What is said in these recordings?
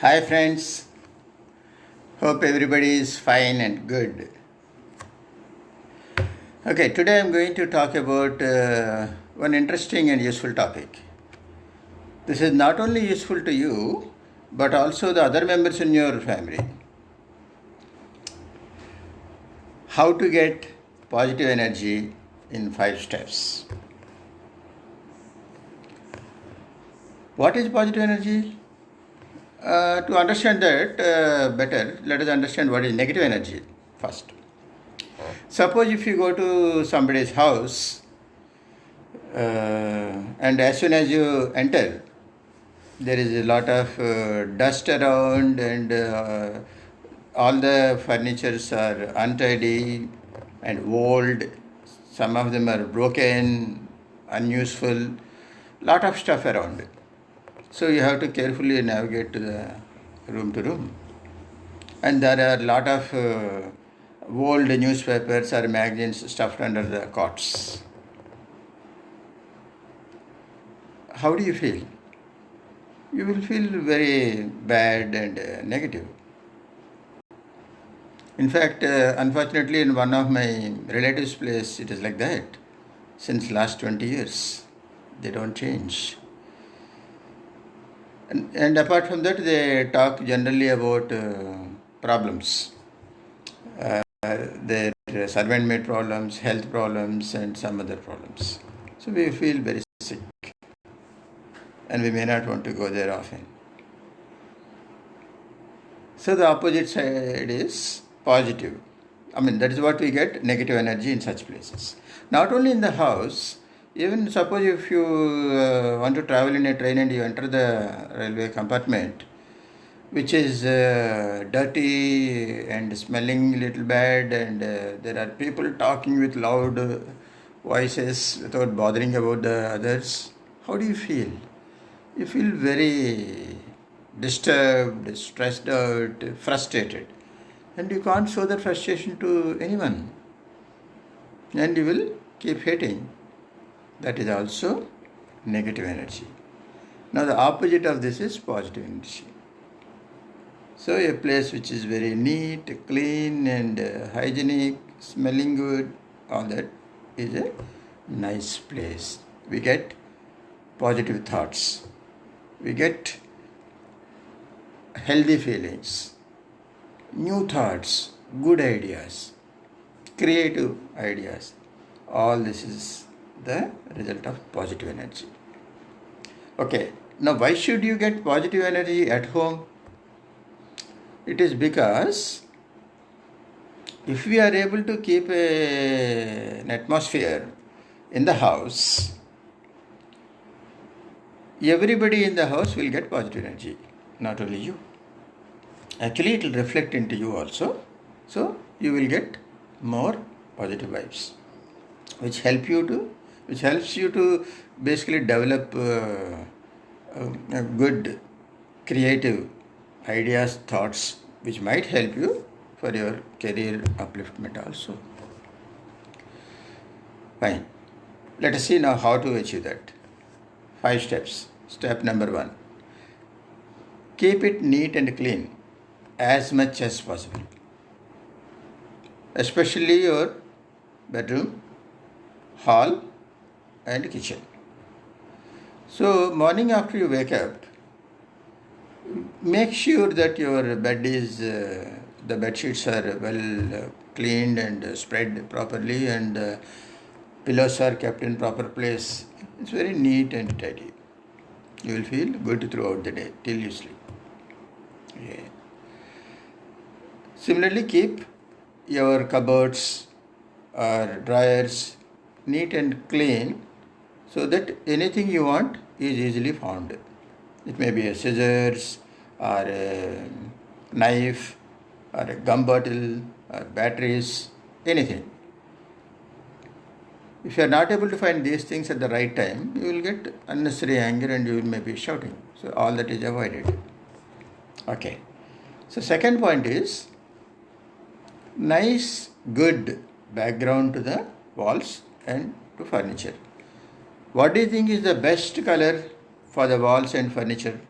Hi friends, hope everybody is fine and good. Okay, today I'm going to talk about one interesting and useful topic. This is not only useful to you, but also the other members in your family. How to get positive energy in 5 steps. What is positive energy? To understand that better, let us understand what is negative energy first. Suppose if you go to somebody's house and as soon as you enter, there is a lot of dust around and all the furnitures are untidy and old. Some of them are broken, unuseful, lot of stuff around. So you have to carefully navigate to the room. And there are a lot of old newspapers or magazines stuffed under the cots. How do you feel? You will feel very bad and negative. In fact, unfortunately, in one of my relatives' place, it is like that. Since last 20 years, they don't change. And apart from that, they talk generally about problems. Their servant-maid problems, health problems, and some other problems. So we feel very sick, and we may not want to go there often. So the opposite side is positive. That is what we get, negative energy in such places. Not only in the house, even suppose if you want to travel in a train and you enter the railway compartment, which is dirty and smelling a little bad, and there are people talking with loud voices without bothering about the others, how do you feel? You feel very disturbed, stressed out, frustrated. And you can't show that frustration to anyone. And you will keep hating. That is also negative energy. Now the opposite of this is positive energy. So a place which is very neat, clean and hygienic, smelling good, all that is a nice place. We get positive thoughts. We get healthy feelings, new thoughts, good ideas, creative ideas. All this is the result of positive energy. Okay, now why should you get positive energy at home? It is because if we are able to keep an atmosphere in the house, everybody in the house will get positive energy, not only you. Actually, it will reflect into you also. So you will get more positive vibes, which helps you to basically develop good creative ideas, thoughts, which might help you for your career upliftment also. Fine. Let us see now how to achieve that. 5 steps. Step number 1. Keep it neat and clean as much as possible. Especially your bedroom, hall and kitchen. So morning after you wake up, make sure that your bed is, the bed sheets are well cleaned and spread properly, and pillows are kept in proper place. It's very neat and tidy. You will feel good throughout the day till you sleep. Yeah. Similarly, keep your cupboards or dryers neat and clean so that anything you want is easily found. It may be a scissors or a knife or a gum bottle or batteries, anything. If you are not able to find these things at the right time, you will get unnecessary anger and you will maybe shouting. So all that is avoided. Okay. So second point is nice, good background to the walls and to furniture. What do you think is the best color for the walls and furniture?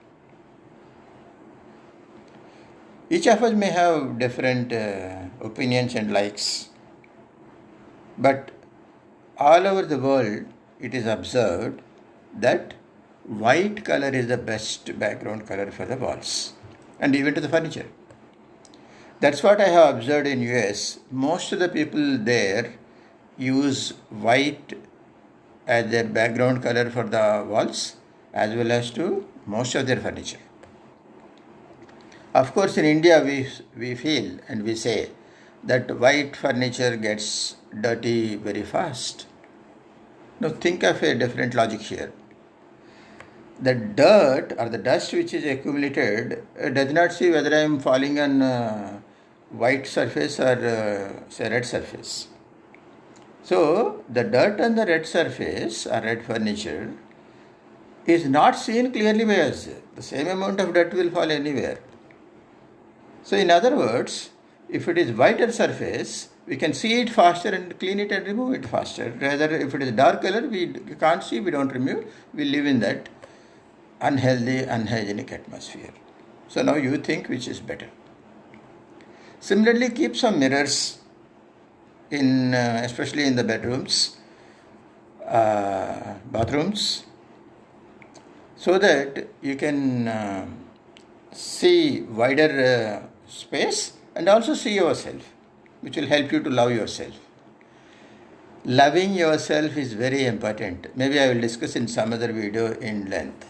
Each of us may have different opinions and likes, but all over the world it is observed that white color is the best background color for the walls and even to the furniture. That's what I have observed in US. Most of the people there use white as their background color for the walls as well as to most of their furniture. Of course, in India we feel and we say that white furniture gets dirty very fast. Now think of a different logic here. The dirt or the dust which is accumulated does not see whether I am falling on white surface or say red surface. So the dirt on the red surface or red furniture is not seen clearly by us. The same amount of dirt will fall anywhere. So in other words, if it is whiter surface, we can see it faster and clean it and remove it faster. Rather, if it is dark color, we can't see, we don't remove, we live in that unhealthy, unhygienic atmosphere. So now you think which is better. Similarly, keep some mirrors in, especially in the bedrooms, bathrooms, so that you can see wider space and also see yourself, which will help you to love yourself. Loving yourself is very important. Maybe I will discuss in some other video in length.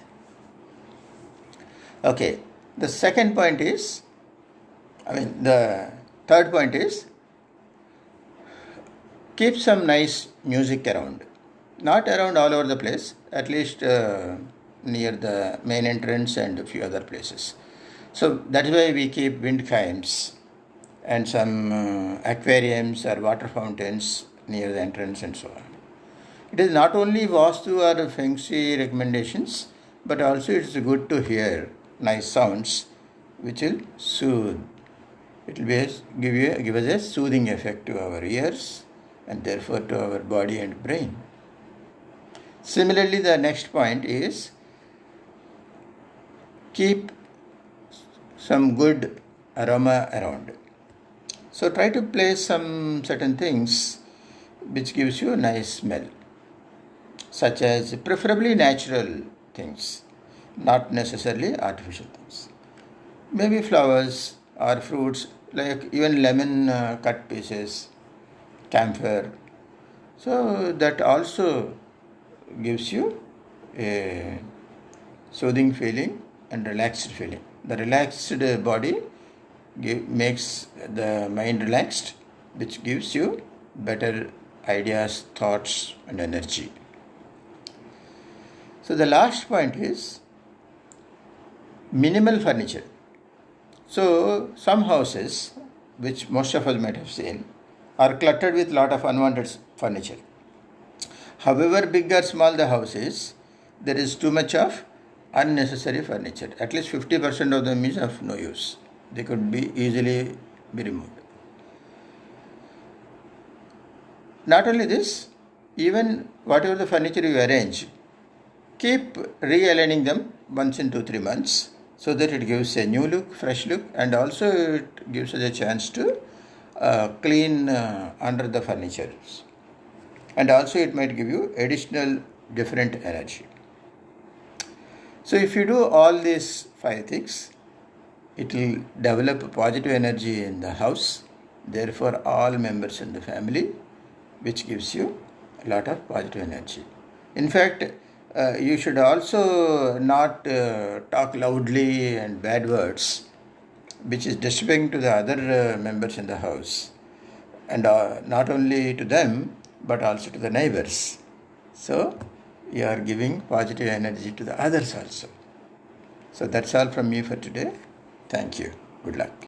Okay, the second point is, the third point is, keep some nice music around. Not around all over the place, at least near the main entrance and a few other places. So that is why we keep wind chimes and some aquariums or water fountains near the entrance and so on. It is not only Vastu or Feng Shui recommendations, but also it is good to hear nice sounds which will soothe. It will give us a soothing effect to our ears and therefore to our body and brain. Similarly, the next point is keep some good aroma around. So try to place some certain things which gives you a nice smell, such as preferably natural things, not necessarily artificial things. Maybe flowers or fruits, like even lemon cut pieces, camphor. So that also gives you a soothing feeling and relaxed feeling. The relaxed body makes the mind relaxed, which gives you better ideas, thoughts and energy. So the last point is minimal furniture. So some houses, which most of us might have seen, are cluttered with lot of unwanted furniture. However big or small the house is, there is too much of unnecessary furniture. At least 50% of them is of no use. They could be easily be removed. Not only this, even whatever the furniture you arrange, keep realigning them once in 2-3 months so that it gives a new look, fresh look, and also it gives us a chance to clean under the furniture. And also it might give you additional different energy. So if you do all these 5 things, it will develop positive energy in the house, therefore all members in the family, which gives you a lot of positive energy. In fact, you should also not talk loudly and bad words, which is disturbing to the other members in the house, and not only to them, but also to the neighbors. So you are giving positive energy to the others also. So that's all from me for today. Thank you. Good luck.